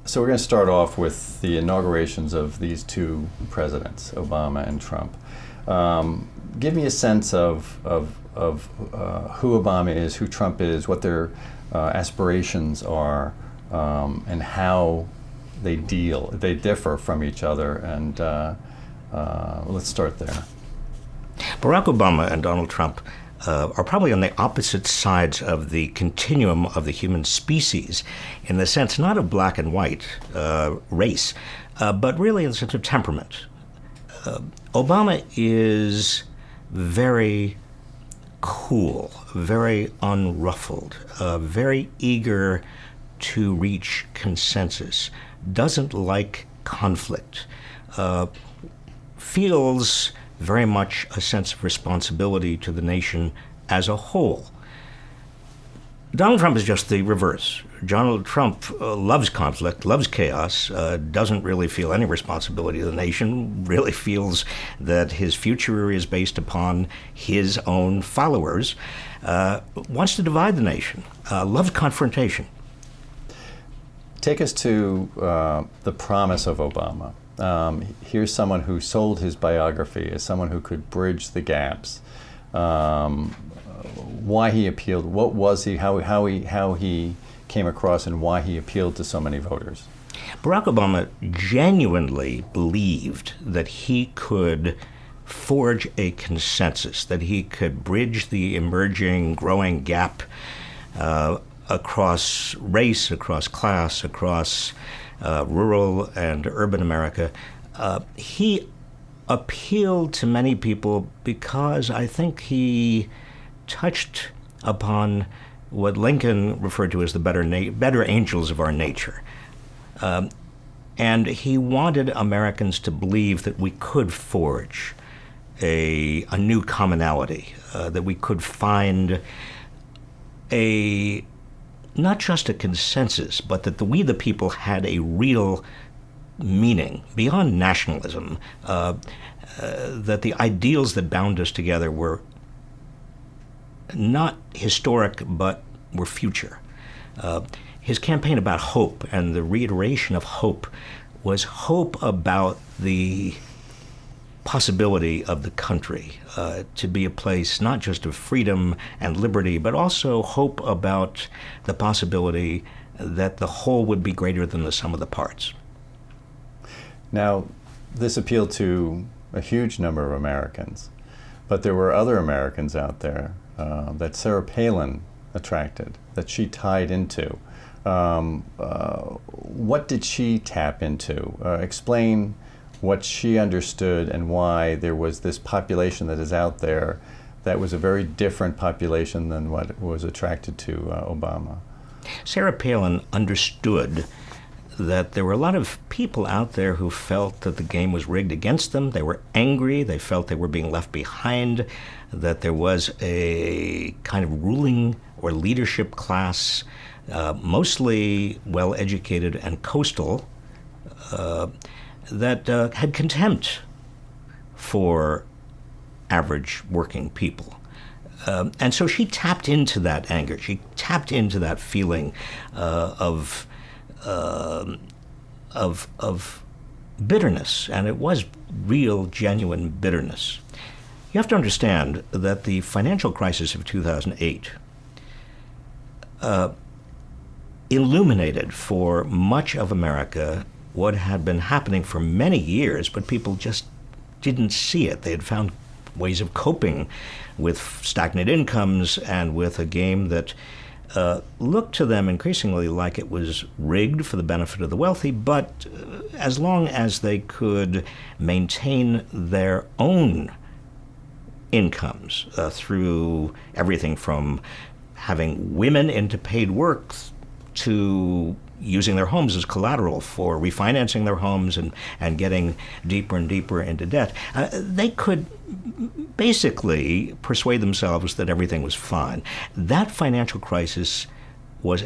So we're going to start off with the inaugurations of these two presidents, Obama and Trump. Give me a sense of who Obama is, who Trump is, what their aspirations are, and how they differ from each other. And let's start there. Barack Obama and Donald Trump are probably on the opposite sides of the continuum of the human species, in the sense not of black and white race, but really in the sense of temperament. Obama is very cool, very unruffled, very eager to reach consensus, doesn't like conflict, feels very much a sense of responsibility to the nation as a whole. Donald Trump is just the reverse. Donald Trump loves conflict, loves chaos, doesn't really feel any responsibility to the nation, really feels that his future is based upon his own followers, wants to divide the nation, loves confrontation. Take us to the promise of Obama. Here's someone who sold his biography as someone who could bridge the gaps. Why he appealed, what was he, how he came across, and why he appealed to so many voters. Barack Obama genuinely believed that he could forge a consensus, that he could bridge the emerging, growing gap across race, across class, across rural and urban America. He appealed to many people because I think he touched upon what Lincoln referred to as the better angels of our nature. And he wanted Americans to believe that we could forge a new commonality, that we could find not just a consensus, but that we the people had a real meaning beyond nationalism, that the ideals that bound us together were not historic, but were future. His campaign about hope and the reiteration of hope was hope about the possibility of the country to be a place not just of freedom and liberty, but also hope about the possibility that the whole would be greater than the sum of the parts. Now, this appealed to a huge number of Americans, but there were other Americans out there that Sarah Palin attracted, that she tied into. What did she tap into? Explain what she understood and why there was this population that is out there that was a very different population than what was attracted to Obama. Sarah Palin understood that there were a lot of people out there who felt that the game was rigged against them. They were angry. They felt they were being left behind, that there was a kind of ruling or leadership class, mostly well-educated and coastal, that had contempt for average working people. And so she tapped into that anger. She tapped into that feeling of bitterness, and it was real, genuine bitterness. You have to understand that the financial crisis of 2008 illuminated for much of America what had been happening for many years, but people just didn't see it. They had found ways of coping with stagnant incomes and with a game that looked to them increasingly like it was rigged for the benefit of the wealthy, but as long as they could maintain their own incomes through everything from having women into paid work to using their homes as collateral for refinancing their homes and getting deeper and deeper into debt, they could basically persuade themselves that everything was fine. That financial crisis was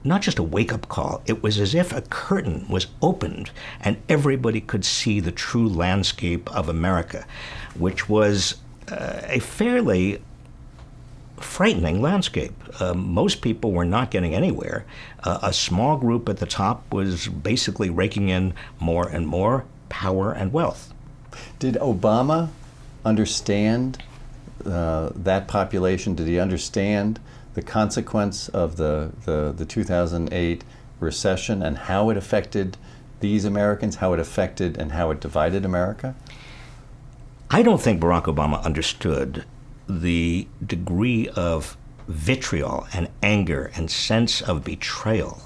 not just a wake-up call. It was as if a curtain was opened and everybody could see the true landscape of America, which was a fairly frightening landscape. Most people were not getting anywhere. A small group at the top was basically raking in more and more power and wealth. Did Obama understand that population? Did he understand the consequence of the 2008 recession and how it affected these Americans, how it affected and how it divided America? I don't think Barack Obama understood the degree of vitriol and anger and sense of betrayal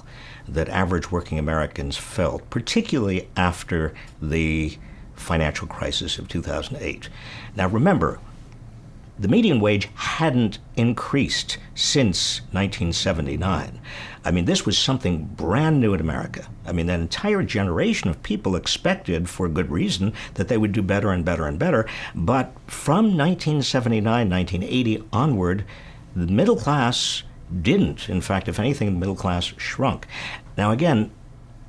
that average working Americans felt, particularly after the financial crisis of 2008. Now remember, the median wage hadn't increased since 1979. I mean, this was something brand new in America. I mean, an entire generation of people expected, for good reason, that they would do better and better and better. But from 1979, 1980 onward, the middle class didn't. In fact, if anything, the middle class shrunk. Now again,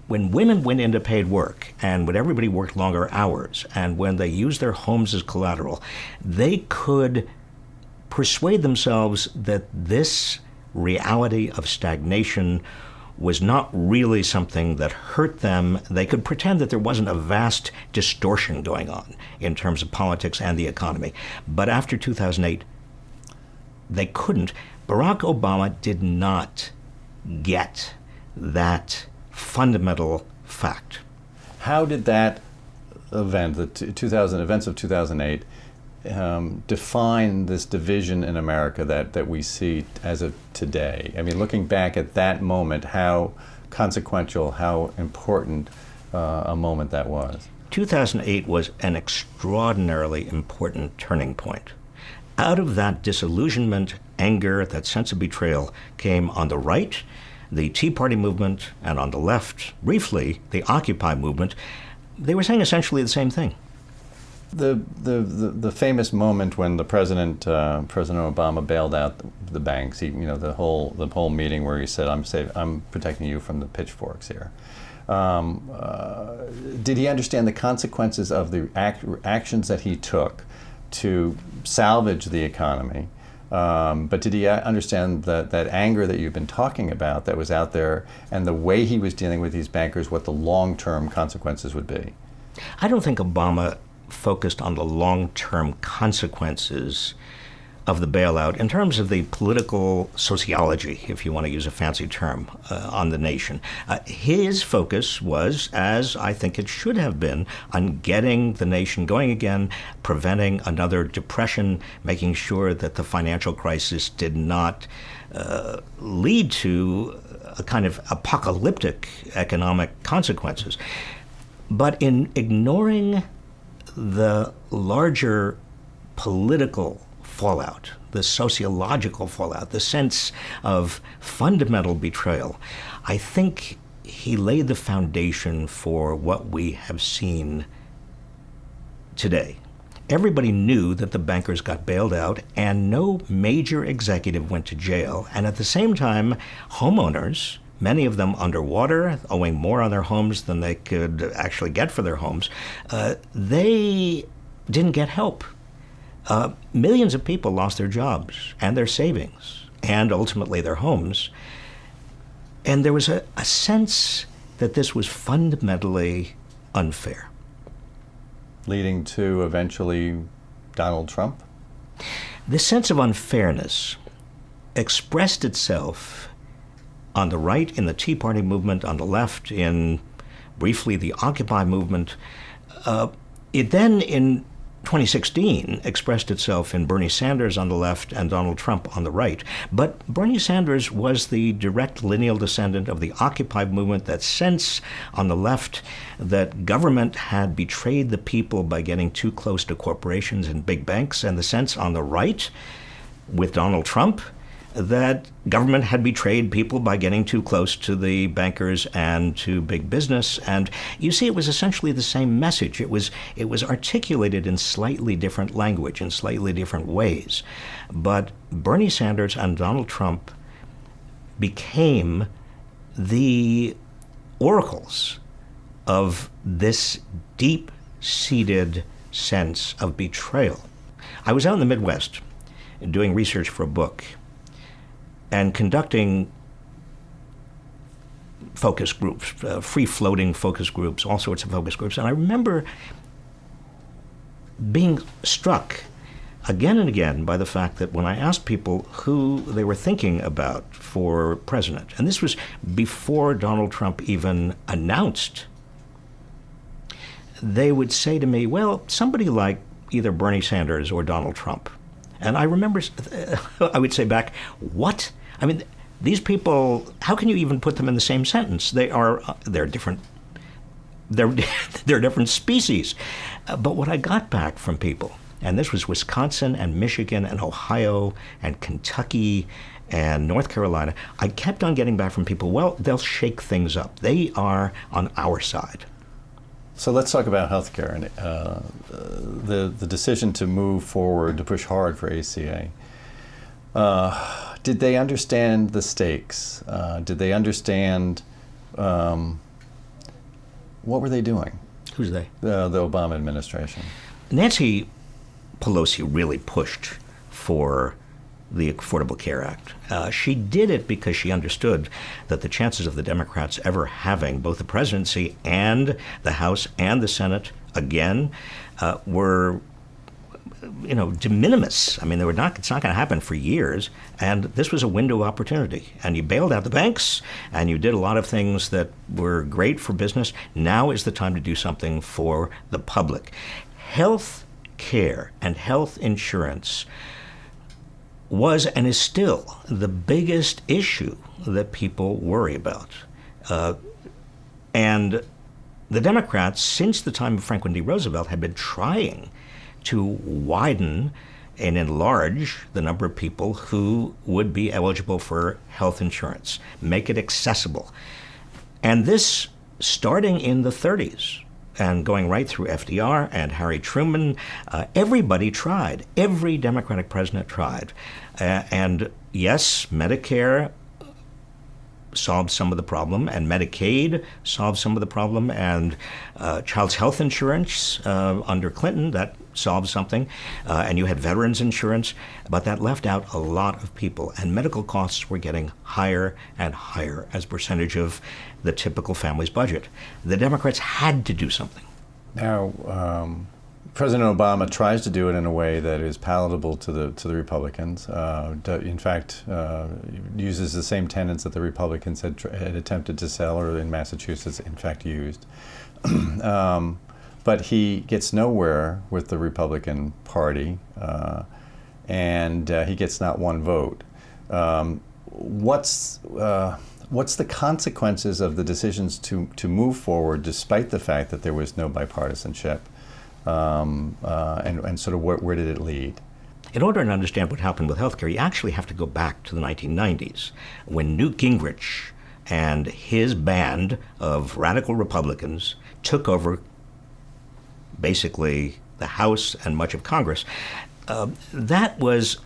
when women went into paid work and when everybody worked longer hours and when they used their homes as collateral, they could persuade themselves that this reality of stagnation was not really something that hurt them. They could pretend that there wasn't a vast distortion going on in terms of politics and the economy. But after 2008, they couldn't. Barack Obama did not get that fundamental fact. How did that event, the events of 2008, define this division in America that we see as of today? I mean, looking back at that moment, how consequential, how important a moment that was. 2008 was an extraordinarily important turning point. Out of that disillusionment, anger, that sense of betrayal came on the right, the Tea Party movement, and on the left, briefly, the Occupy movement. They were saying essentially the same thing. The famous moment when the President Obama bailed out the banks, the whole meeting where he said, I'm protecting you from the pitchforks here. Did he understand the consequences of the actions that he took to salvage the economy? But did he understand that anger that you've been talking about that was out there and the way he was dealing with these bankers, what the long-term consequences would be? I don't think Obama focused on the long-term consequences of the bailout in terms of the political sociology, if you want to use a fancy term, on the nation. His focus was, as I think it should have been, on getting the nation going again, preventing another depression, making sure that the financial crisis did not lead to a kind of apocalyptic economic consequences. But in ignoring the larger political fallout, the sociological fallout, the sense of fundamental betrayal, I think he laid the foundation for what we have seen today. Everybody knew that the bankers got bailed out and no major executive went to jail. And at the same time, homeowners, many of them underwater, owing more on their homes than they could actually get for their homes, they didn't get help. Millions of people lost their jobs and their savings and ultimately their homes. And there was a sense that this was fundamentally unfair. Leading to eventually Donald Trump? This sense of unfairness expressed itself on the right in the Tea Party movement, on the left in, briefly, the Occupy movement. It then, in 2016, expressed itself in Bernie Sanders on the left and Donald Trump on the right. But Bernie Sanders was the direct lineal descendant of the Occupy movement, that sense on the left that government had betrayed the people by getting too close to corporations and big banks, and the sense on the right with Donald Trump that government had betrayed people by getting too close to the bankers and to big business. And you see, it was essentially the same message. It was articulated in slightly different language, in slightly different ways. But Bernie Sanders and Donald Trump became the oracles of this deep-seated sense of betrayal. I was out in the Midwest doing research for a book and conducting focus groups, free-floating focus groups, all sorts of focus groups. And I remember being struck again and again by the fact that when I asked people who they were thinking about for president, and this was before Donald Trump even announced, they would say to me, well, somebody like either Bernie Sanders or Donald Trump. And I remember I would say back, what? I mean, these people, how can you even put them in the same sentence? They're different. They're different species. But what I got back from people, and this was Wisconsin and Michigan and Ohio and Kentucky and North Carolina, I kept on getting back from people, well, they'll shake things up. They are on our side. So let's talk about healthcare and the decision to move forward, to push hard for ACA. Did they understand the stakes? Did they understand what were they doing? Who's they? The Obama administration. Nancy Pelosi really pushed for the Affordable Care Act. She did it because she understood that the chances of the Democrats ever having both the presidency and the House and the Senate again were, de minimis. I mean, it's not going to happen for years, and this was a window of opportunity. And you bailed out the banks, and you did a lot of things that were great for business. Now is the time to do something for the public. Health care and health insurance was and is still the biggest issue that people worry about. And the Democrats, since the time of Franklin D. Roosevelt, had been trying to widen and enlarge the number of people who would be eligible for health insurance, make it accessible. And this, starting in the 30s, and going right through FDR and Harry Truman, everybody tried. Every Democratic president tried. And yes, Medicare solved some of the problem, and Medicaid solved some of the problem, and child's health insurance under Clinton, that solved something, and you had veterans insurance, but that left out a lot of people, and medical costs were getting higher and higher as a percentage of the typical family's budget. The Democrats had to do something. Now, President Obama tries to do it in a way that is palatable to the Republicans. In fact, uses the same tenets that the Republicans had attempted to sell, or in Massachusetts, in fact, used. But he gets nowhere with the Republican Party, and he gets not one vote. What's the consequences of the decisions to move forward, despite the fact that there was no bipartisanship? And sort of where did it lead? In order to understand what happened with healthcare, you actually have to go back to the 1990s, when Newt Gingrich and his band of radical Republicans took over basically the House and much of Congress. That was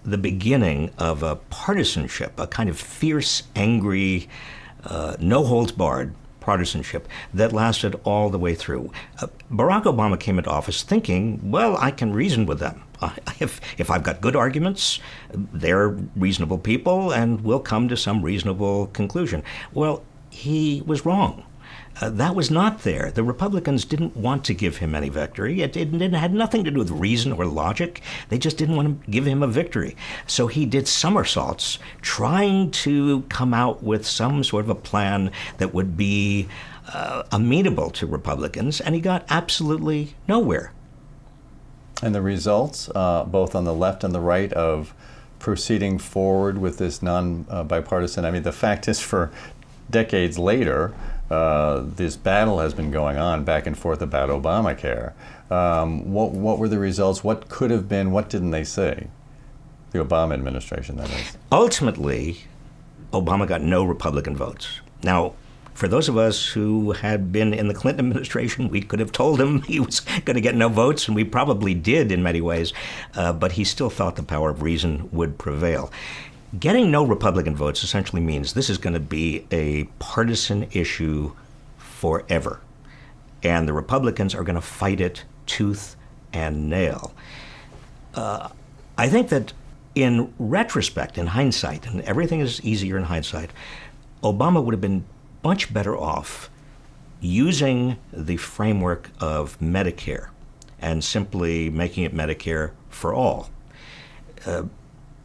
the beginning of a partisanship, a kind of fierce, angry, no-holds-barred partisanship that lasted all the way through. Barack Obama came into office thinking, well, I can reason with them. If I've got good arguments, they're reasonable people, and we'll come to some reasonable conclusion. Well, he was wrong. That was not there. The Republicans didn't want to give him any victory. It had nothing to do with reason or logic. They just didn't want to give him a victory. So he did somersaults, trying to come out with some sort of a plan that would be amenable to Republicans, and he got absolutely nowhere. And the results, both on the left and the right, of proceeding forward with this non-bipartisan, I mean, the fact is, for decades later, this battle has been going on back and forth about Obamacare. What were the results? What could have been? What didn't they say? The Obama administration, that is. Ultimately, Obama got no Republican votes. Now, for those of us who had been in the Clinton administration, we could have told him he was going to get no votes, and we probably did in many ways, but he still thought the power of reason would prevail. Getting no Republican votes essentially means this is going to be a partisan issue forever, and the Republicans are going to fight it tooth and nail. I I think that in retrospect, in hindsight, and everything is easier in hindsight, Obama would have been much better off using the framework of Medicare and simply making it Medicare for all,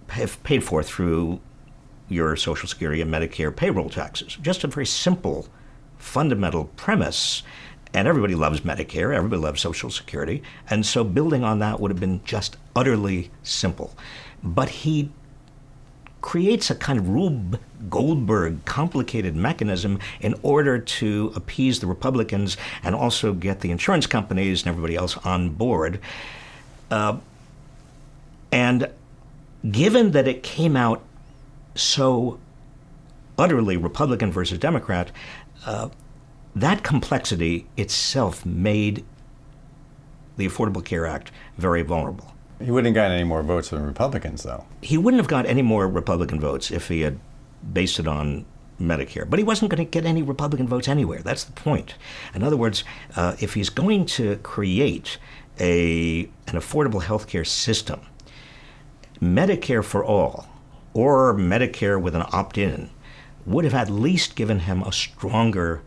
paid for through your Social Security and Medicare payroll taxes. Just a very simple, fundamental premise. And everybody loves Medicare, everybody loves Social Security, and so building on that would have been just utterly simple. But he creates a kind of Rube Goldberg complicated mechanism in order to appease the Republicans and also get the insurance companies and everybody else on board. And given that it came out so utterly Republican versus Democrat, that complexity itself made the Affordable Care Act very vulnerable. He wouldn't have gotten any more votes from Republicans, though. He wouldn't have got any more Republican votes if he had based it on Medicare. But he wasn't going to get any Republican votes anywhere. That's the point. In other words, if he's going to create an affordable health care system, Medicare for all, or Medicare with an opt-in, would have at least given him a stronger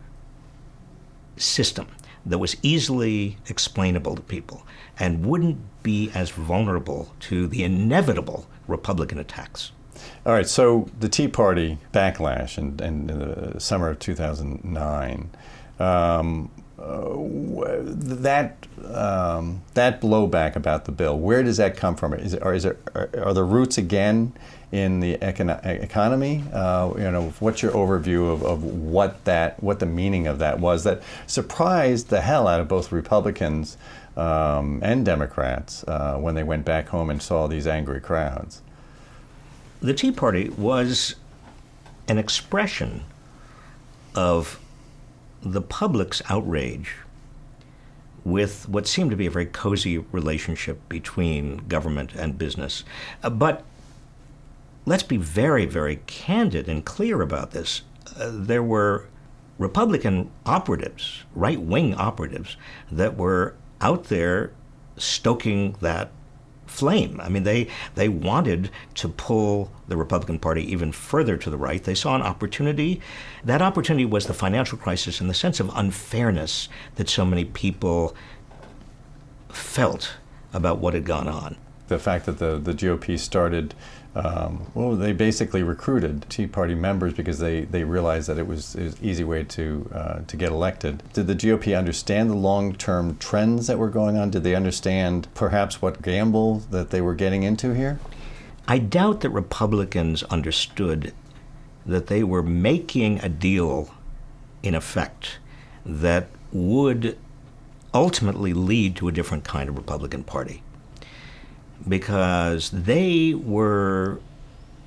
system that was easily explainable to people and wouldn't be as vulnerable to the inevitable Republican attacks. All right, so the Tea Party backlash in the summer of 2009, that blowback about the bill, where does that come from? Are the roots again in the economy? What's your overview of what the meaning of that was that surprised the hell out of both Republicans and Democrats when they went back home and saw these angry crowds? The Tea Party was an expression of the public's outrage with what seemed to be a very cozy relationship between government and business. But let's be very, very candid and clear about this. There were Republican operatives, right-wing operatives, that were out there stoking that flame. I mean, they wanted to pull the Republican Party even further to the right. They saw an opportunity. That opportunity was the financial crisis and the sense of unfairness that so many people felt about what had gone on. The fact that the GOP started, they basically recruited Tea Party members because they realized that it was an easy way to get elected. Did the GOP understand the long-term trends that were going on? Did they understand perhaps what gamble that they were getting into here? I doubt that Republicans understood that they were making a deal, in effect, that would ultimately lead to a different kind of Republican Party, because they were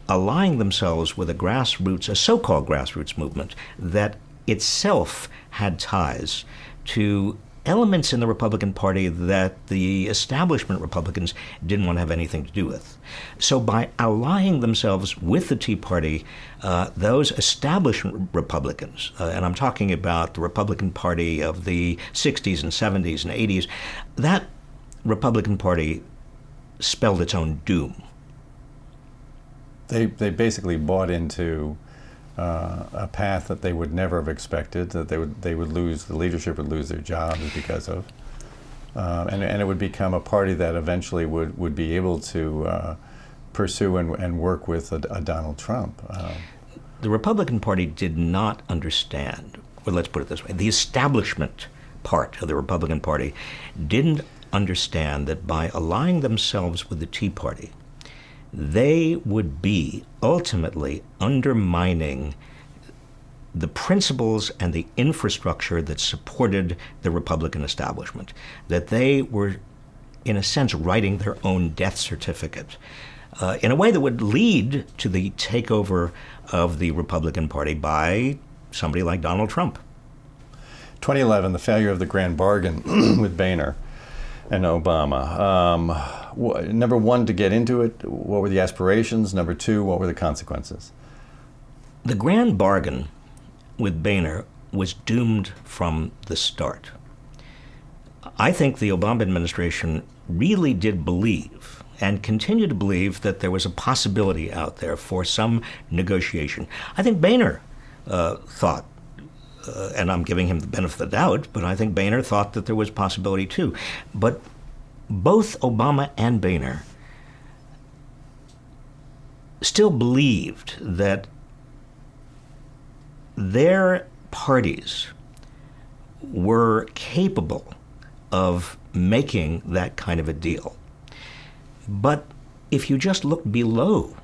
allying themselves with a so-called grassroots movement that itself had ties to elements in the Republican Party that the establishment Republicans didn't want to have anything to do with. So by allying themselves with the Tea Party, those establishment Republicans, and I'm talking about the Republican Party of the 60s and 70s and 80s, that Republican Party spelled its own doom. They basically bought into a path that they would never have expected, that they would lose, the leadership would lose their jobs because of, and it would become a party that eventually would be able to pursue and work with a Donald Trump. The Republican Party did not understand, or let's put it this way, the establishment part of the Republican Party didn't understand that by allying themselves with the Tea Party, they would be ultimately undermining the principles and the infrastructure that supported the Republican establishment, that they were, in a sense, writing their own death certificate in a way that would lead to the takeover of the Republican Party by somebody like Donald Trump. 2011, the failure of the grand bargain with Boehner and Obama. Number one, to get into it, what were the aspirations? Number two, what were the consequences? The grand bargain with Boehner was doomed from the start. I think the Obama administration really did believe, and continue to believe that there was a possibility out there for some negotiation. I think Boehner thought, and I'm giving him the benefit of the doubt, but I think Boehner thought that there was possibility too. But both Obama and Boehner still believed that their parties were capable of making that kind of a deal. But if you just look below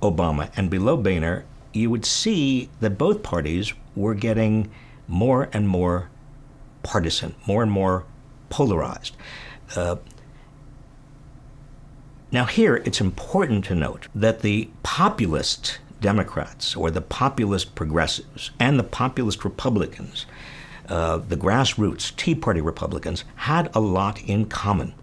Obama and below Boehner, you would see that both parties were getting more and more partisan, more and more polarized. Now here, it's important to note that the populist Democrats, or the populist progressives, and the populist Republicans, the grassroots Tea Party Republicans, had a lot in common.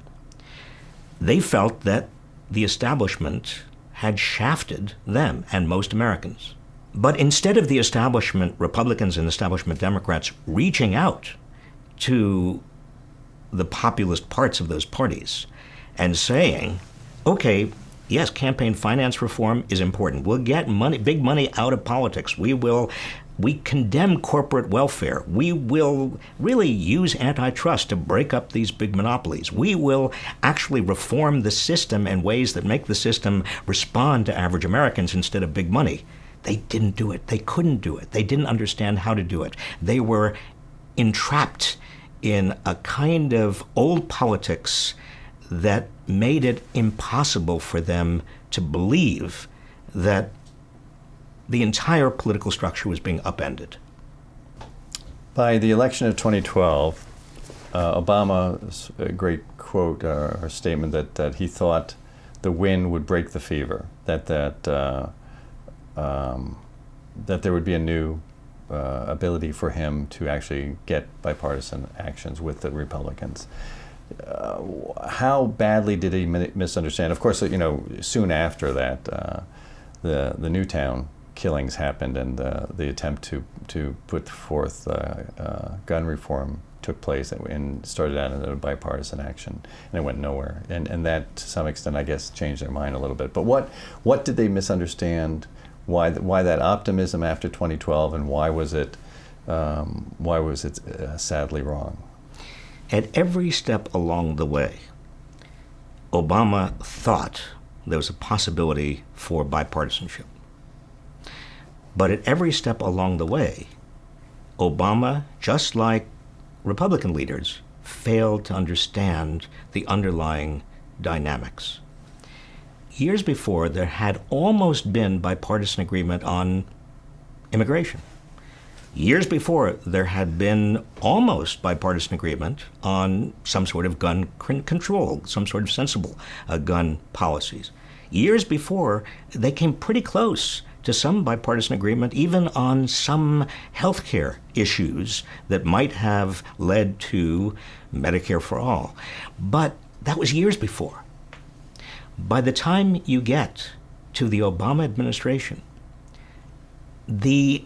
They felt that the establishment had shafted them and most Americans. But instead of the establishment Republicans and establishment Democrats reaching out to the populist parts of those parties and saying, okay, yes, campaign finance reform is important. We'll get money, big money out of politics. We condemn corporate welfare. We will really use antitrust to break up these big monopolies. We will actually reform the system in ways that make the system respond to average Americans instead of big money. They didn't do it. They couldn't do it. They didn't understand how to do it. They were entrapped in a kind of old politics that made it impossible for them to believe that the entire political structure was being upended. By the election of 2012, Obama's great quote or statement that he thought the win would break the fever, that there would be a new ability for him to actually get bipartisan actions with the Republicans. How badly did he misunderstand? Of course, soon after that, the Newtown killings happened, and the attempt to put forth gun reform took place and started out in a bipartisan action, and it went nowhere. And that, to some extent, I guess, changed their mind a little bit. But what did they misunderstand? Why that optimism after 2012, and why was it sadly wrong? At every step along the way, Obama thought there was a possibility for bipartisanship. But at every step along the way, Obama, just like Republican leaders, failed to understand the underlying dynamics. Years before, there had almost been bipartisan agreement on immigration. Years before, there had been almost bipartisan agreement on some sort of gun control, some sort of sensible gun policies. Years before, they came pretty close to some bipartisan agreement, even on some health care issues that might have led to Medicare for all. But that was years before. By the time you get to the Obama administration, the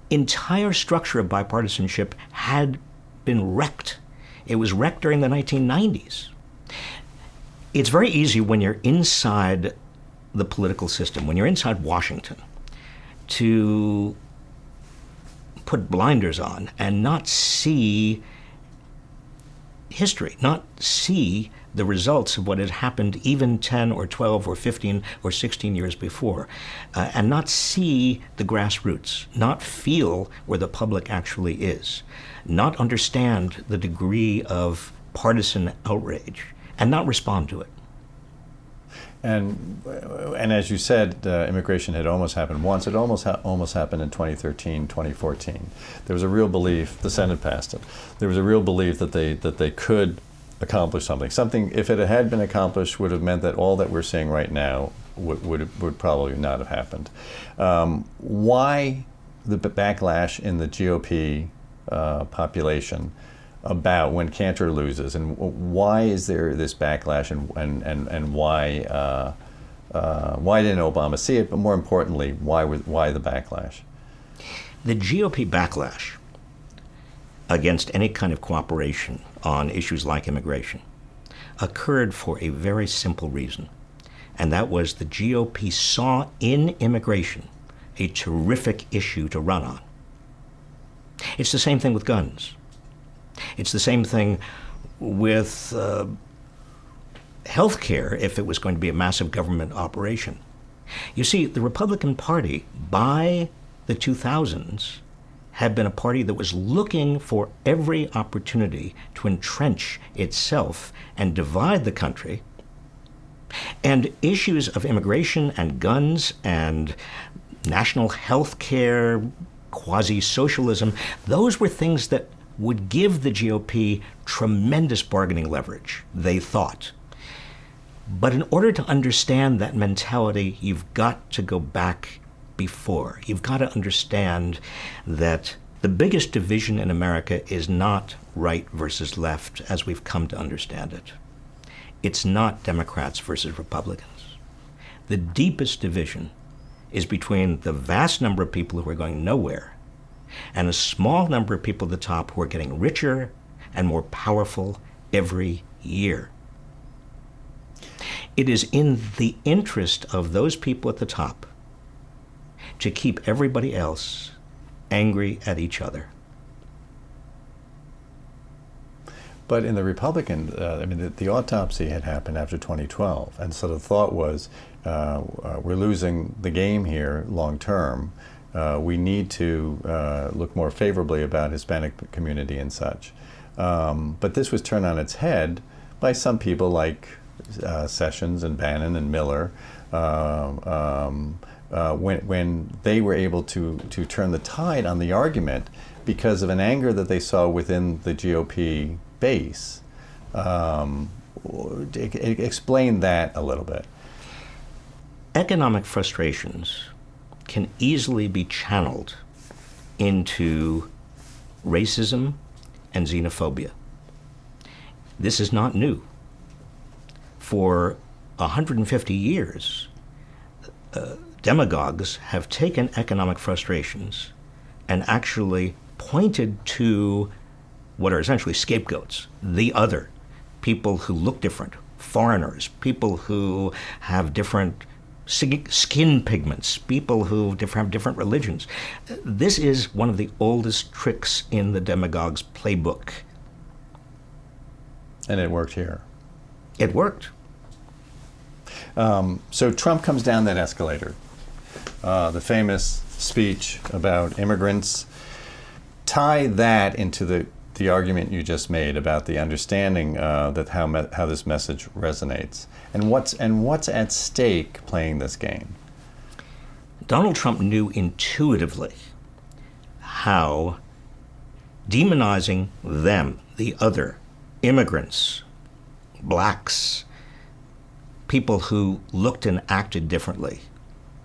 entire structure of bipartisanship had been wrecked. It was wrecked during the 1990s. It's very easy when you're inside the political system, when you're inside Washington, to put blinders on and not see history, not see the results of what had happened even 10 or 12 or 15 or 16 years before, and not see the grassroots, not feel where the public actually is, not understand the degree of partisan outrage, and not respond to it. And as you said, immigration had almost happened once. It almost happened in 2013, 2014. There was a real belief, the Senate passed it, there was a real belief that they could accomplish something. Something, if it had been accomplished, would have meant that all that we're seeing right now would probably not have happened. Why the backlash in the GOP population about when Cantor loses, and why is there this backlash, and why didn't Obama see it? But more importantly, why the backlash? The GOP backlash against any kind of cooperation on issues like immigration occurred for a very simple reason, and that was the GOP saw in immigration a terrific issue to run on. It's the same thing with guns. It's the same thing with health care if it was going to be a massive government operation. You see, the Republican Party, by the 2000s, had been a party that was looking for every opportunity to entrench itself and divide the country. And issues of immigration and guns and national health care, quasi-socialism, those were things that would give the GOP tremendous bargaining leverage, they thought. But in order to understand that mentality, you've got to go back before. You've got to understand that the biggest division in America is not right versus left as we've come to understand it. It's not Democrats versus Republicans. The deepest division is between the vast number of people who are going nowhere and a small number of people at the top who are getting richer and more powerful every year. It is in the interest of those people at the top to keep everybody else angry at each other. But in the Republican, the autopsy had happened after 2012, and so the thought was, we're losing the game here long term. We need to look more favorably about Hispanic community and such. But this was turned on its head by some people like Sessions and Bannon and Miller, when they were able to turn the tide on the argument because of an anger that they saw within the GOP base. Explain that a little bit. Economic frustrations can easily be channeled into racism and xenophobia. This is not new. For 150 years, demagogues have taken economic frustrations and actually pointed to what are essentially scapegoats, the other, people who look different, foreigners, people who have different skin pigments, people who have different religions. This is one of the oldest tricks in the demagogue's playbook. And it worked here. It worked. So Trump comes down that escalator. The famous speech about immigrants. Tie that into the argument you just made about the understanding that how this message resonates, and what's at stake playing this game. Donald Trump knew intuitively how demonizing them, the other, immigrants, blacks, people who looked and acted differently,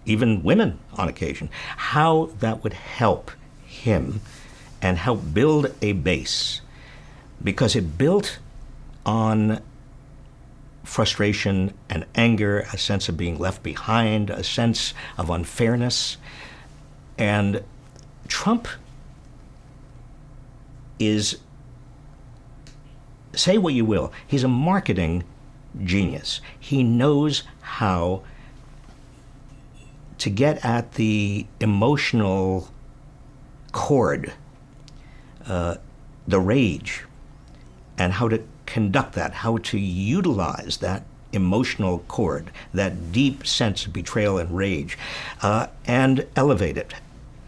even women on occasion, how that would help him and help build a base, because it built on frustration and anger, a sense of being left behind, a sense of unfairness. And Trump is, say what you will, he's a marketing genius. He knows how to get at the emotional chord, the rage, and how to conduct that, how to utilize that emotional chord, that deep sense of betrayal and rage, and elevate it,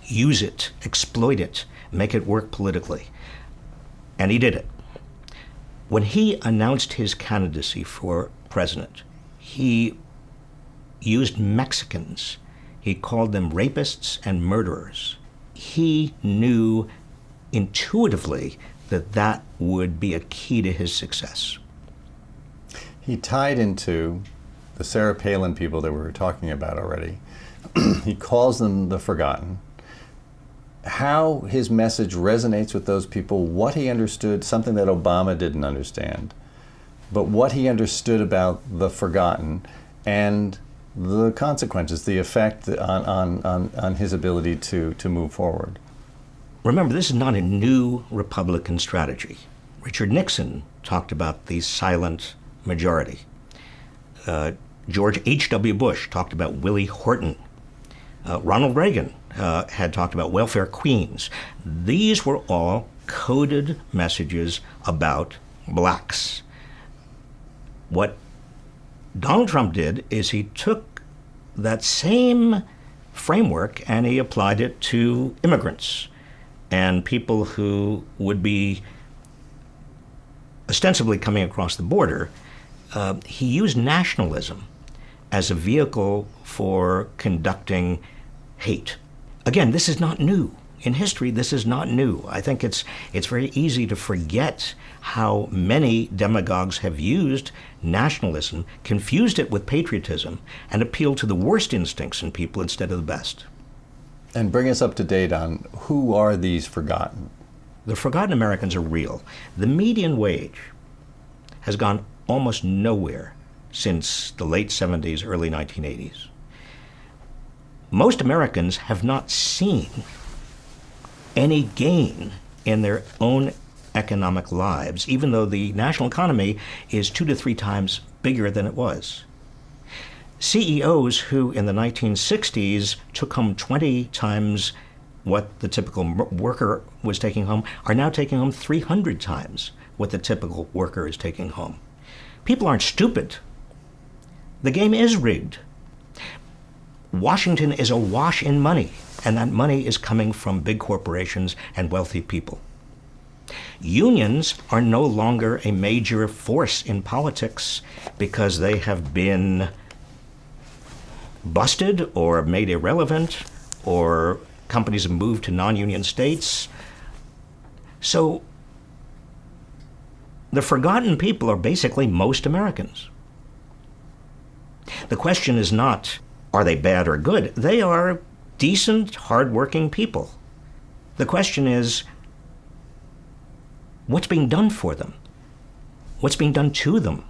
use it, exploit it, make it work politically. And he did it. When he announced his candidacy for president, he used Mexicans. He called them rapists and murderers. He knew intuitively that that would be a key to his success. He tied into the Sarah Palin people that we were talking about already. He calls them the forgotten. How his message resonates with those people, what he understood, something that Obama didn't understand, but what he understood about the forgotten and the consequences, the effect on his ability to move forward. Remember, this is not a new Republican strategy. Richard Nixon talked about the silent majority. George H.W. Bush talked about Willie Horton. Ronald Reagan had talked about welfare queens. These were all coded messages about blacks. What Donald Trump did is he took that same framework and he applied it to immigrants and people who would be ostensibly coming across the border. He used nationalism as a vehicle for conducting hate. Again, this is not new. In history, this is not new. I think it's very easy to forget how many demagogues have used nationalism, confused it with patriotism, and appealed to the worst instincts in people instead of the best. And bring us up to date on who are these forgotten? The forgotten Americans are real. The median wage has gone almost nowhere since the late 70s, early 1980s. Most Americans have not seen any gain in their own economic lives, even though the national economy is 2 to 3 times bigger than it was. CEOs who in the 1960s took home 20 times what the typical worker was taking home are now taking home 300 times what the typical worker is taking home. People aren't stupid. The game is rigged. Washington is awash in money, and that money is coming from big corporations and wealthy people. Unions are no longer a major force in politics because they have been busted or made irrelevant, or companies have moved to non-union states. So the forgotten people are basically most Americans. The question is not, are they bad or good? They are decent, hardworking people. The question is, what's being done for them? What's being done to them?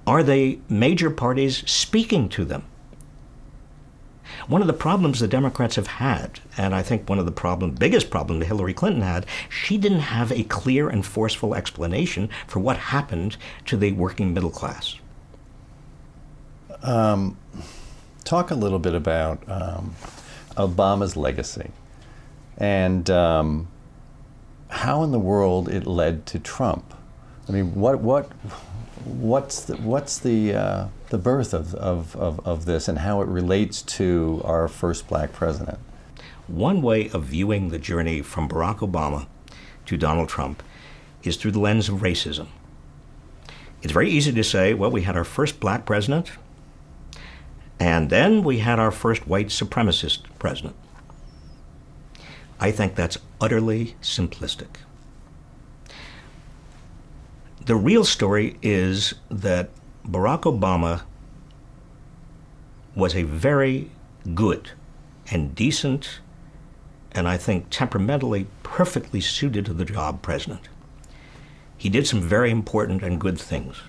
Are they major parties speaking to them? One of the problems the Democrats have had, and I think one of the biggest problem that Hillary Clinton had, she didn't have a clear and forceful explanation for what happened to the working middle class. Talk a little bit about Obama's legacy and how in the world it led to Trump. I mean, what's the birth of this and how it relates to our first black president? One way of viewing the journey from Barack Obama to Donald Trump is through the lens of racism. It's very easy to say, well, we had our first black president, and then we had our first white supremacist president. I think that's utterly simplistic. The real story is that Barack Obama was a very good and decent, and I think temperamentally perfectly suited to the job president. He did some very important and good things.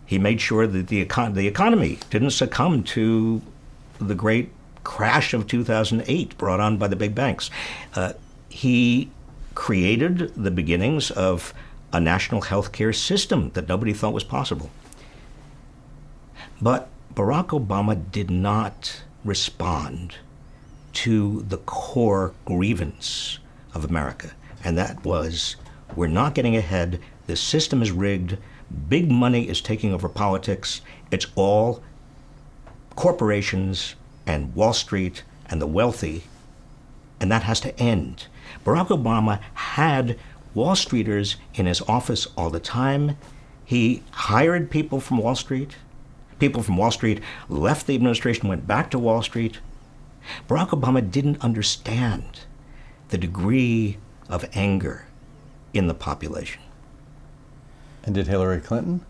He made sure that the economy didn't succumb to the great crash of 2008 brought on by the big banks. He created the beginnings of a national health care system that nobody thought was possible. But Barack Obama did not respond to the core grievance of America, and that was, we're not getting ahead, the system is rigged, big money is taking over politics, it's all corporations and Wall Street and the wealthy, and that has to end. Barack Obama had Wall Streeters in his office all the time. He hired people from Wall Street. People from Wall Street left the administration, went back to Wall Street. Barack Obama didn't understand the degree of anger in the population. And did Hillary Clinton?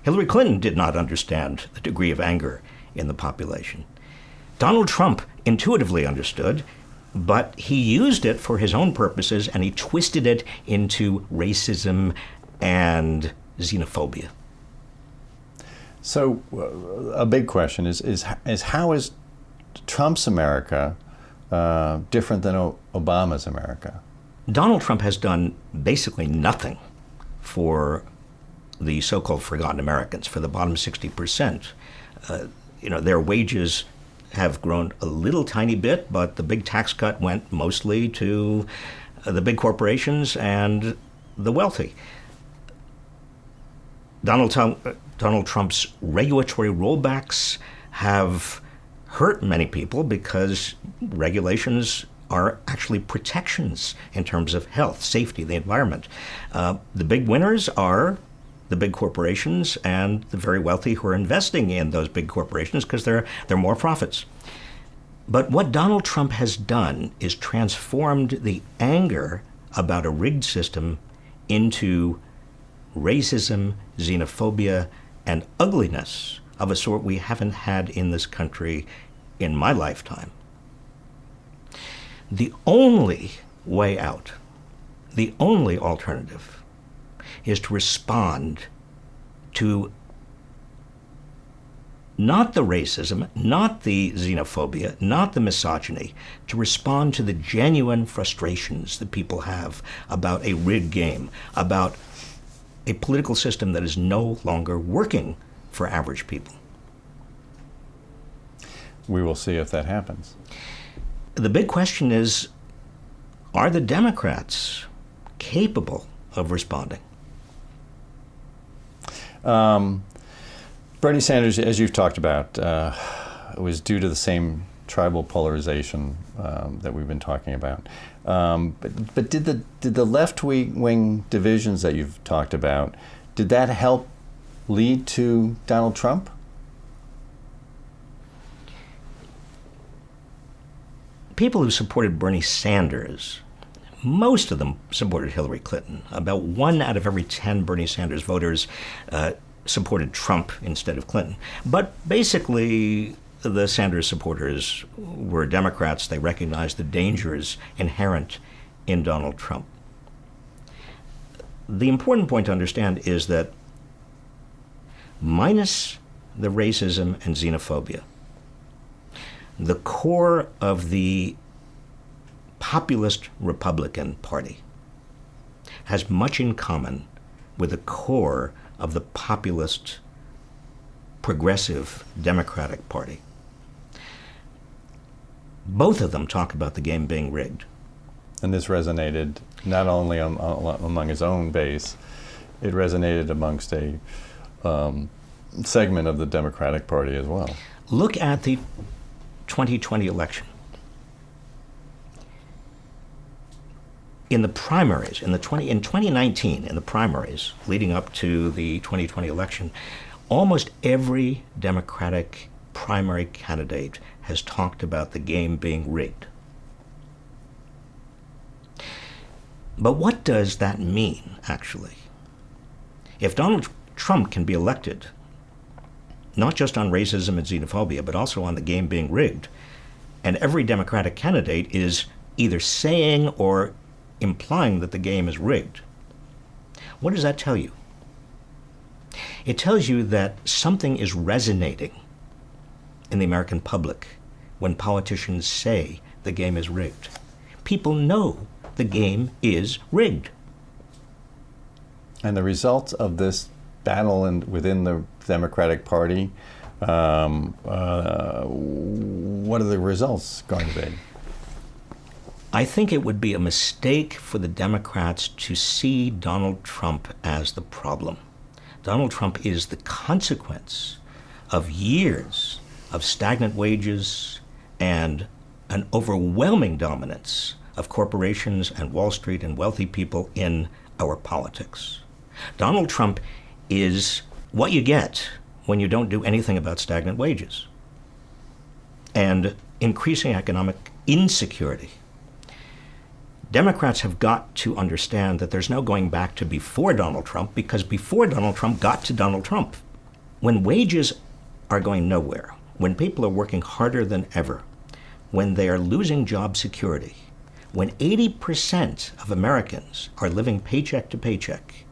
Hillary Clinton did not understand the degree of anger in the population. Donald Trump intuitively understood, but he used it for his own purposes, and he twisted it into racism and xenophobia. So a big question is how is Trump's America different than Obama's America? Donald Trump has done basically nothing for the so-called forgotten Americans, for the bottom 60%. Their wages have grown a little tiny bit, but the big tax cut went mostly to the big corporations and the wealthy. Donald Trump's regulatory rollbacks have hurt many people because regulations are actually protections in terms of health, safety, the environment. The big winners are the big corporations and the very wealthy who are investing in those big corporations because there are more profits. But what Donald Trump has done is transformed the anger about a rigged system into racism, xenophobia, and ugliness of a sort we haven't had in this country in my lifetime. The only way out, the only alternative, is to respond to not the racism, not the xenophobia, not the misogyny, to respond to the genuine frustrations that people have about a rigged game, about a political system that is no longer working for average people. We will see if that happens. The big question is, are the Democrats capable of responding? Bernie Sanders, as you've talked about, was due to the same tribal polarization that we've been talking about. But did the left-wing divisions that you've talked about, did that help lead to Donald Trump? People who supported Bernie Sanders, most of them supported Hillary Clinton. About 1 out of every 10 Bernie Sanders voters supported Trump instead of Clinton. But basically, the Sanders supporters were Democrats. They recognized the dangers inherent in Donald Trump. The important point to understand is that minus the racism and xenophobia, the core of the populist Republican Party has much in common with the core of the populist progressive Democratic Party. Both of them talk about the game being rigged. And this resonated not only among his own base, it resonated amongst a segment of the Democratic Party as well. Look at the 2020 election. In the primaries, in 2019, in the primaries leading up to the 2020 election, almost every Democratic primary candidate has talked about the game being rigged. But what does that mean, actually? If Donald Trump can be elected, not just on racism and xenophobia, but also on the game being rigged, and every Democratic candidate is either saying or implying that the game is rigged, what does that tell you? It tells you that something is resonating in the American public when politicians say the game is rigged. People know the game is rigged. And the results of this battle within the Democratic Party, what are the results going to be? I think it would be a mistake for the Democrats to see Donald Trump as the problem. Donald Trump is the consequence of years of stagnant wages and an overwhelming dominance of corporations and Wall Street and wealthy people in our politics. Donald Trump is what you get when you don't do anything about stagnant wages and increasing economic insecurity. Democrats have got to understand that there's no going back to before Donald Trump, because before Donald Trump got to Donald Trump. When wages are going nowhere, when people are working harder than ever, when they are losing job security, when 80% of Americans are living paycheck to paycheck,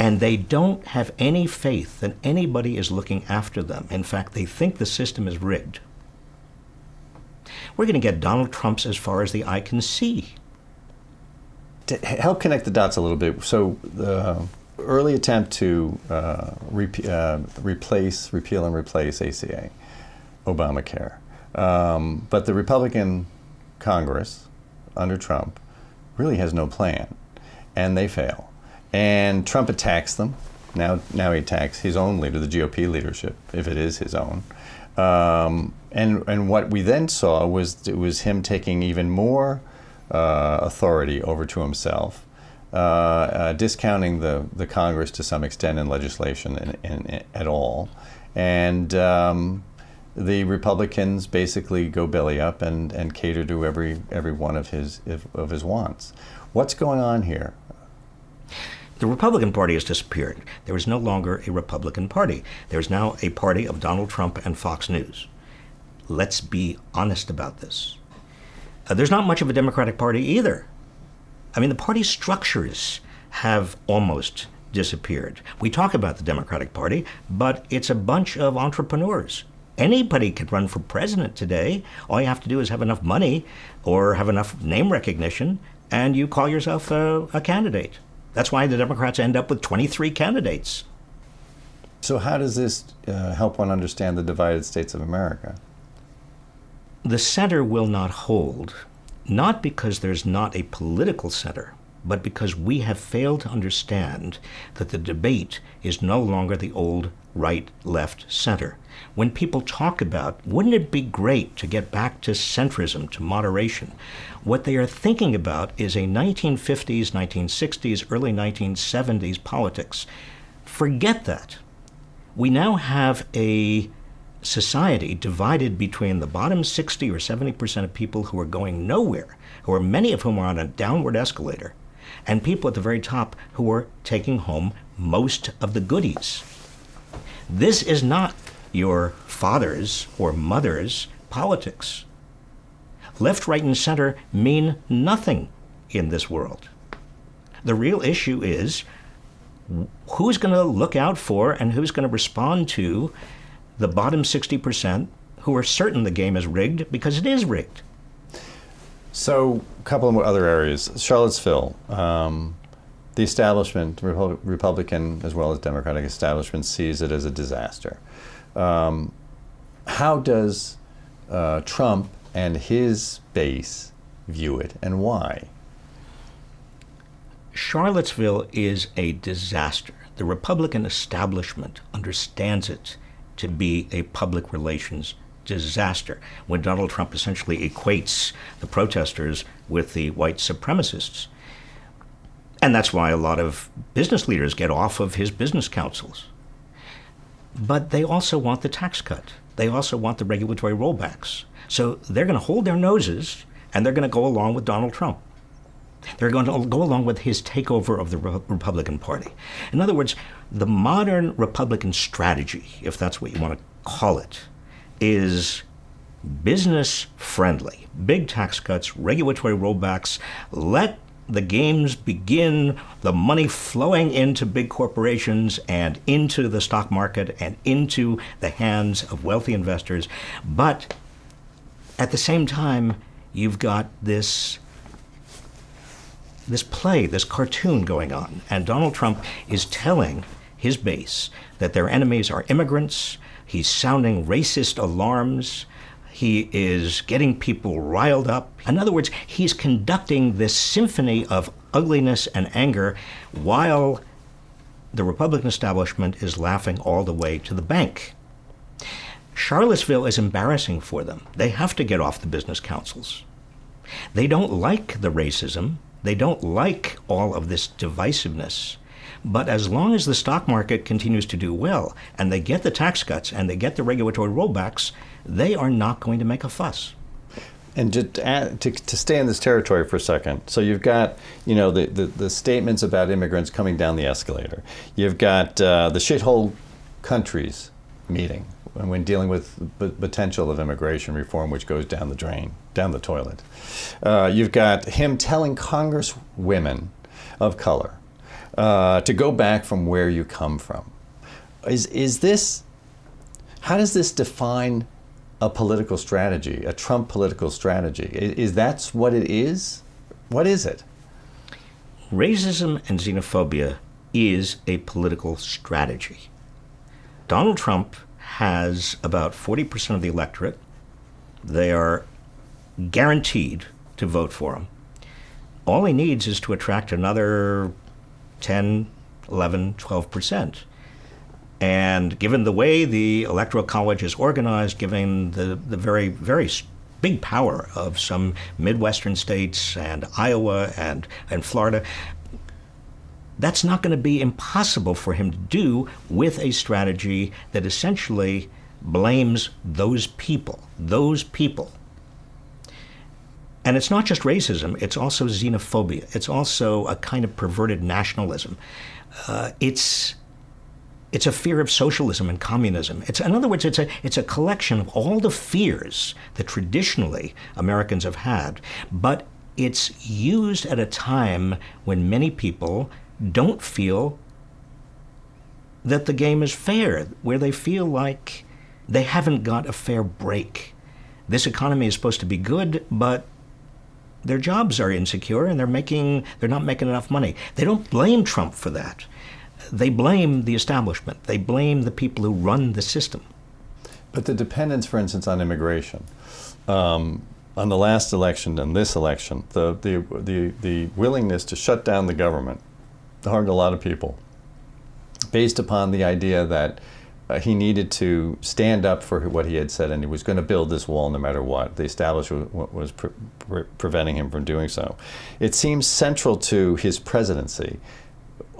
and they don't have any faith that anybody is looking after them. In fact, they think the system is rigged. We're going to get Donald Trumps as far as the eye can see. To help connect the dots a little bit, so early attempt to repeal and replace ACA, Obamacare. But the Republican Congress under Trump really has no plan, and they fail. And Trump attacks them. Now he attacks his own leader, the GOP leadership, if it is his own. And what we then saw was him taking even more authority over to himself, discounting the Congress to some extent in legislation at all. And the Republicans basically go belly up and cater to every one of his wants. What's going on here? The Republican Party has disappeared. There is no longer a Republican Party. There is now a party of Donald Trump and Fox News. Let's be honest about this. There's not much of a Democratic Party either. I mean, the party structures have almost disappeared. We talk about the Democratic Party, but it's a bunch of entrepreneurs. Anybody can run for president today. All you have to do is have enough money or have enough name recognition, and you call yourself a candidate. That's why the Democrats end up with 23 candidates. So how does this help one understand the divided states of America? The center will not hold, not because there's not a political center, but because we have failed to understand that the debate is no longer the old right, left, center. When people talk about, wouldn't it be great to get back to centrism, to moderation, what they are thinking about is a 1950s, 1960s, early 1970s politics. Forget that. We now have a society divided between the bottom 60 or 70% of people who are going nowhere, many of whom are on a downward escalator, and people at the very top who are taking home most of the goodies. This is not your father's or mother's politics. Left, right, and center mean nothing in this world. The real issue is who's going to look out for and who's going to respond to the bottom 60% who are certain the game is rigged because it is rigged. So a couple of other areas. Charlottesville, the establishment, Republican as well as Democratic establishment, sees it as a disaster. How does Trump and his base view it, and why? Charlottesville is a disaster. The Republican establishment understands it to be a public relations disaster when Donald Trump essentially equates the protesters with the white supremacists. And that's why a lot of business leaders get off of his business councils. But they also want the tax cut. They also want the regulatory rollbacks. So they're going to hold their noses, and they're going to go along with Donald Trump. They're going to go along with his takeover of the Republican Party. In other words, the modern Republican strategy, if that's what you want to call it, is business friendly. Big tax cuts, regulatory rollbacks, let the games begin, the money flowing into big corporations and into the stock market and into the hands of wealthy investors. But at the same time, you've got this play, this cartoon going on. And Donald Trump is telling his base that their enemies are immigrants. He's sounding racist alarms. He is getting people riled up. In other words, he's conducting this symphony of ugliness and anger while the Republican establishment is laughing all the way to the bank. Charlottesville is embarrassing for them. They have to get off the business councils. They don't like the racism. They don't like all of this divisiveness. But as long as the stock market continues to do well, and they get the tax cuts, and they get the regulatory rollbacks, they are not going to make a fuss. And to stay in this territory for a second, so you've got, the statements about immigrants coming down the escalator. You've got the shithole countries meeting when dealing with potential of immigration reform, which goes down the drain, down the toilet. You've got him telling congresswomen of color to go back from where you come from. Is this, how does this define a political strategy, a Trump political strategy? Is that what it is? What is it? Racism and xenophobia is a political strategy. Donald Trump has about 40% of the electorate. They are guaranteed to vote for him. All he needs is to attract another 10, 11, 12%. And given the way the Electoral College is organized, given the very, very big power of some Midwestern states and Iowa and Florida, that's not going to be impossible for him to do with a strategy that essentially blames those people. And it's not just racism, it's also xenophobia. It's also a kind of perverted nationalism. It's a fear of socialism and communism. In other words, it's a collection of all the fears that traditionally Americans have had, but it's used at a time when many people don't feel that the game is fair, where they feel like they haven't got a fair break. This economy is supposed to be good, but their jobs are insecure and they're not making enough money. They don't blame Trump for that. They blame the establishment. They blame the people who run the system. But the dependence, for instance, on immigration, on the last election and this election, the willingness to shut down the government harmed a lot of people, based upon the idea that he needed to stand up for what he had said, and he was going to build this wall no matter what. The establishment was preventing him from doing so. It seems central to his presidency,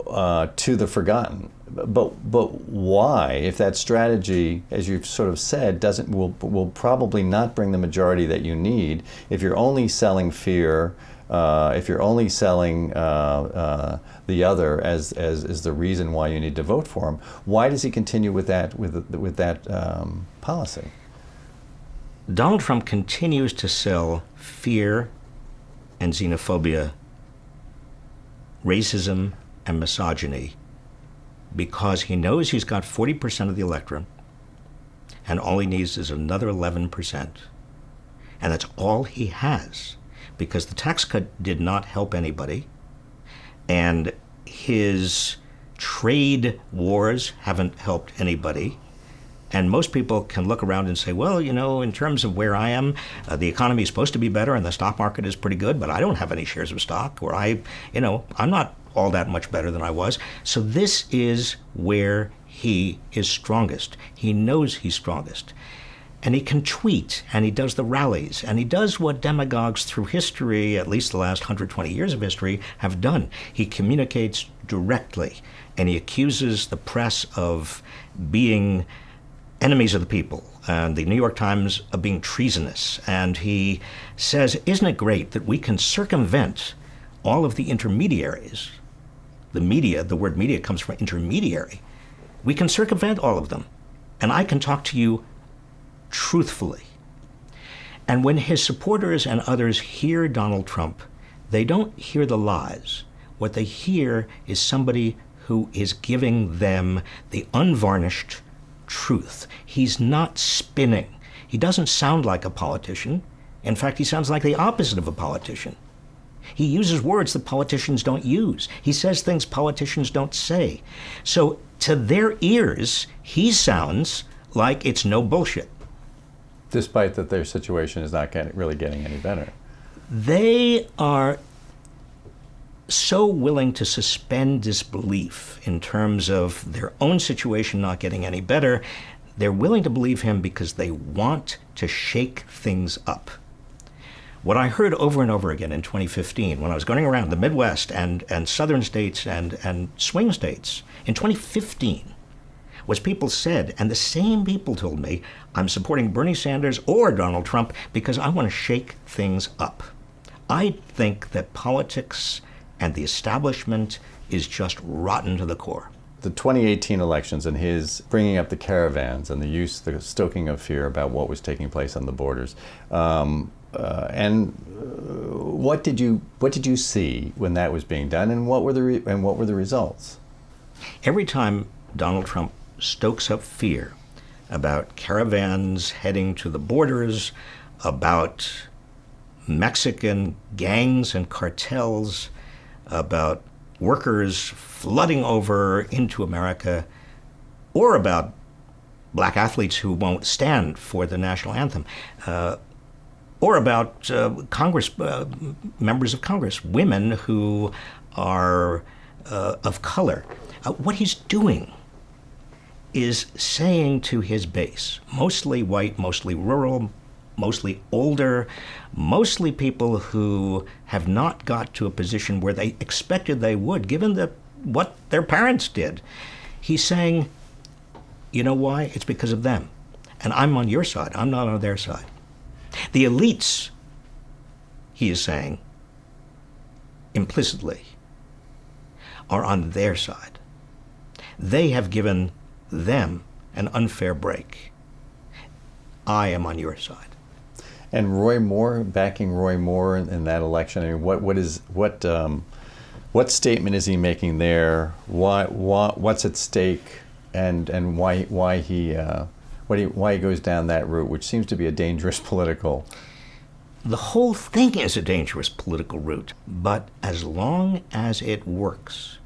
to the forgotten. But why, if that strategy, as you've sort of said, will probably not bring the majority that you need, if you're only selling fear, if you're only selling the other as the reason why you need to vote for him, why does he continue with that policy? Donald Trump continues to sell fear and xenophobia, racism and misogyny, because he knows he's got 40% of the electorate, and all he needs is another 11%. And that's all he has, because the tax cut did not help anybody, and his trade wars haven't helped anybody. And most people can look around and say, well, in terms of where I am, the economy is supposed to be better and the stock market is pretty good, but I don't have any shares of stock, or I'm not all that much better than I was. So this is where he is strongest. He knows he's strongest. And he can tweet, and he does the rallies, and he does what demagogues through history, at least the last 120 years of history, have done. He communicates directly, and he accuses the press of being enemies of the people, and the New York Times of being treasonous. And he says, isn't it great that we can circumvent all of the intermediaries? The media, the word media comes from intermediary. We can circumvent all of them, and I can talk to you truthfully. And when his supporters and others hear Donald Trump, they don't hear the lies. What they hear is somebody who is giving them the unvarnished truth. He's not spinning. He doesn't sound like a politician. In fact, he sounds like the opposite of a politician. He uses words that politicians don't use. He says things politicians don't say. So to their ears, he sounds like it's no bullshit. Despite that their situation is not really getting any better. They are so willing to suspend disbelief in terms of their own situation not getting any better. They're willing to believe him because they want to shake things up. What I heard over and over again in 2015, when I was going around the Midwest and southern states and swing states, in 2015, was people said, and the same people told me, I'm supporting Bernie Sanders or Donald Trump because I want to shake things up. I think that politics and the establishment is just rotten to the core. The 2018 elections and his bringing up the caravans and the stoking of fear about what was taking place on the borders, what did you see when that was being done, and what were the results? Every time Donald Trump stokes up fear about caravans heading to the borders, about Mexican gangs and cartels, about workers flooding over into America, or about black athletes who won't stand for the national anthem, or about members of Congress, women who are of color. What he's doing is saying to his base, mostly white, mostly rural, mostly older, mostly people who have not got to a position where they expected they would, given what their parents did. He's saying, you know why? It's because of them. And I'm on your side. I'm not on their side. The elites, he is saying, implicitly, are on their side. They have given them an unfair break. I am on your side. And Roy Moore, backing Roy Moore in that election, I mean, what statement is he making there? What's at stake, and why he goes down that route, which seems to be a dangerous political. The whole thing is a dangerous political route, but as long as it works,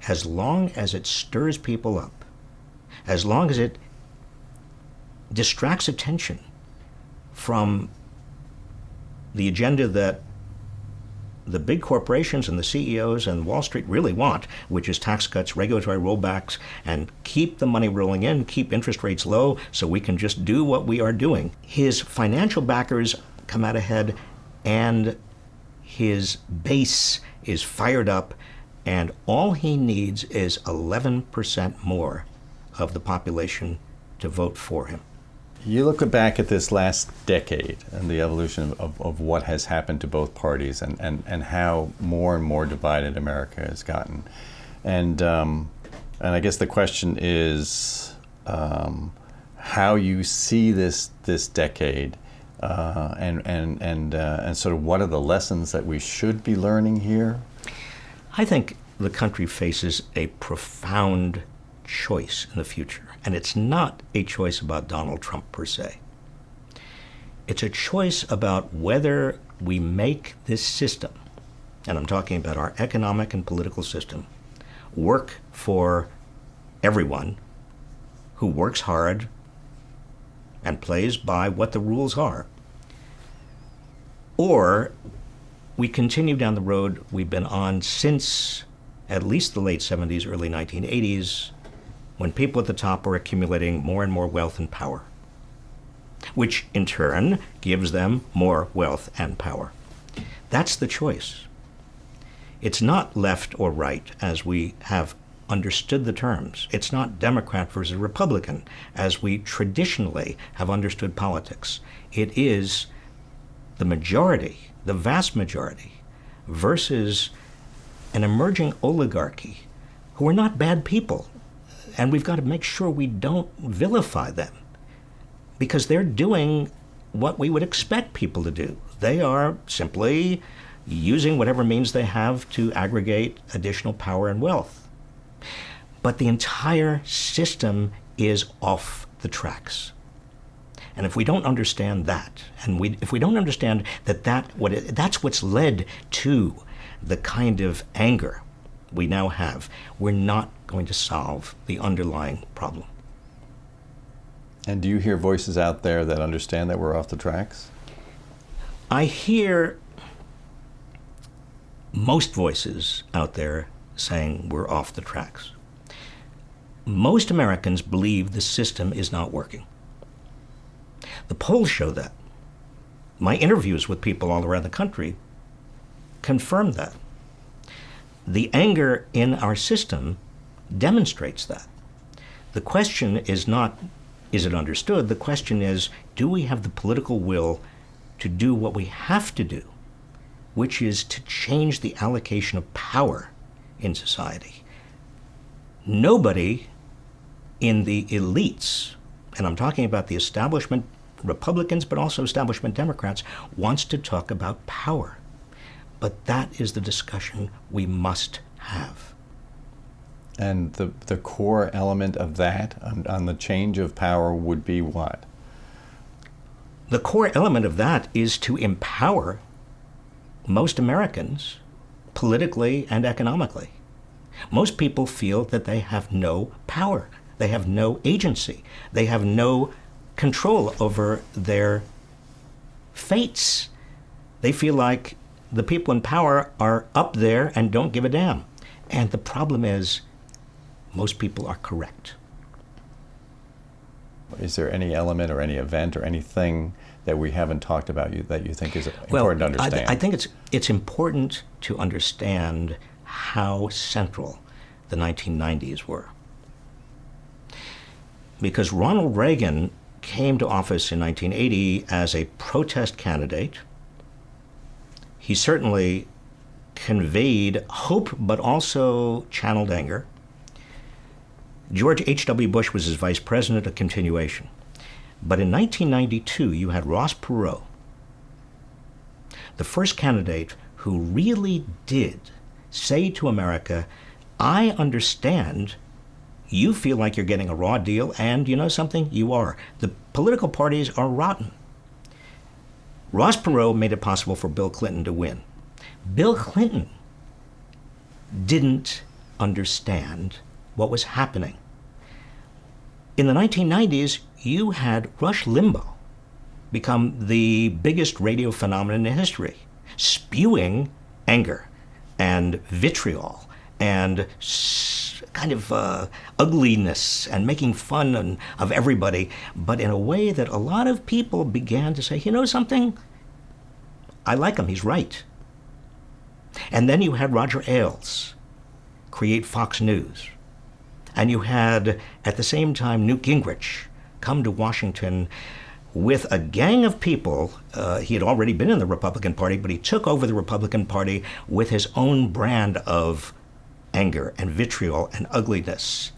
as long as it stirs people up, as long as it distracts attention from the agenda that the big corporations and the CEOs and Wall Street really want, which is tax cuts, regulatory rollbacks, and keep the money rolling in, keep interest rates low so we can just do what we are doing. His financial backers come out ahead, and his base is fired up, and all he needs is 11% more of the population to vote for him. You look back at this last decade and the evolution of what has happened to both parties, and how more and more divided America has gotten. And I guess the question is how you see this decade, and sort of what are the lessons that we should be learning here? I think the country faces a profound choice in the future. And it's not a choice about Donald Trump per se. It's a choice about whether we make this system, and I'm talking about our economic and political system, work for everyone who works hard and plays by what the rules are. Or we continue down the road we've been on since at least the late 70s, early 1980s, when people at the top are accumulating more and more wealth and power, which in turn gives them more wealth and power. That's the choice. It's not left or right as we have understood the terms. It's not Democrat versus Republican as we traditionally have understood politics. It is the majority, the vast majority, versus an emerging oligarchy who are not bad people. And we've got to make sure we don't vilify them, because they're doing what we would expect people to do. They are simply using whatever means they have to aggregate additional power and wealth. But the entire system is off the tracks. And if we don't understand that, and if we don't understand that's what's led to the kind of anger we now have, we're not going to solve the underlying problem. And do you hear voices out there that understand that we're off the tracks? I hear most voices out there saying we're off the tracks. Most Americans believe the system is not working. The polls show that. My interviews with people all around the country confirm that. The anger in our system demonstrates that. The question is not, is it understood? The question is, do we have the political will to do what we have to do, which is to change the allocation of power in society? Nobody in the elites, and I'm talking about the establishment Republicans, but also establishment Democrats, wants to talk about power. But that is the discussion we must have. And the core element of that, on the change of power, would be what? The core element of that is to empower most Americans politically and economically. Most people feel that they have no power. They have no agency. They have no control over their fates. They feel like the people in power are up there and don't give a damn. And the problem is, most people are correct. Is there any element or any event or anything that we haven't talked about that you think is important to understand? I think it's important to understand how central the 1990s were. Because Ronald Reagan came to office in 1980 as a protest candidate. He certainly conveyed hope, but also channeled anger. George H.W. Bush was his vice president, a continuation. But in 1992, you had Ross Perot, the first candidate who really did say to America, I understand you feel like you're getting a raw deal, and you know something? You are. The political parties are rotten. Ross Perot made it possible for Bill Clinton to win. Bill Clinton didn't understand what was happening. In the 1990s, you had Rush Limbaugh become the biggest radio phenomenon in history, spewing anger and vitriol and kind of ugliness and making fun of everybody, but in a way that a lot of people began to say, you know something? I like him, he's right. And then you had Roger Ailes create Fox News. And you had, at the same time, Newt Gingrich come to Washington with a gang of people. He had already been in the Republican Party, but he took over the Republican Party with his own brand of anger and vitriol and ugliness.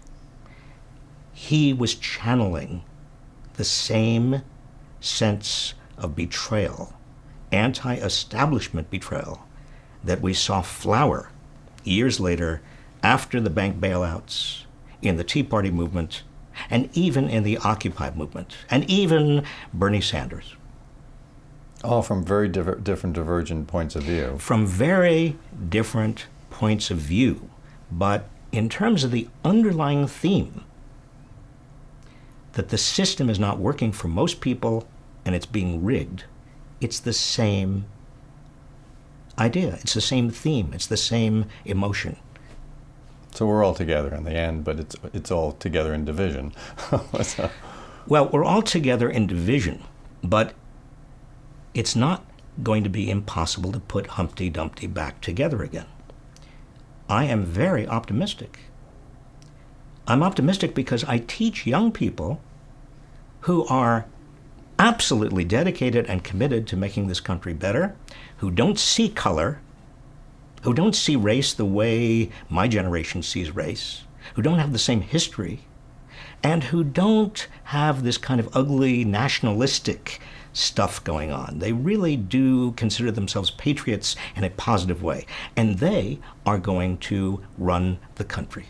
He was channeling the same sense of betrayal, anti-establishment betrayal, that we saw flower years later after the bank bailouts, in the Tea Party movement, and even in the Occupy movement, and even Bernie Sanders. All from very different divergent points of view. From very different points of view. But in terms of the underlying theme, that the system is not working for most people and it's being rigged, it's the same idea. It's the same theme. It's the same emotion. So we're all together in the end, but it's all together in division. So. Well, we're all together in division, but it's not going to be impossible to put Humpty Dumpty back together again. I am very optimistic. I'm optimistic because I teach young people who are absolutely dedicated and committed to making this country better, who don't see color, who don't see race the way my generation sees race, who don't have the same history, and who don't have this kind of ugly nationalistic stuff going on. They really do consider themselves patriots in a positive way, and they are going to run the country.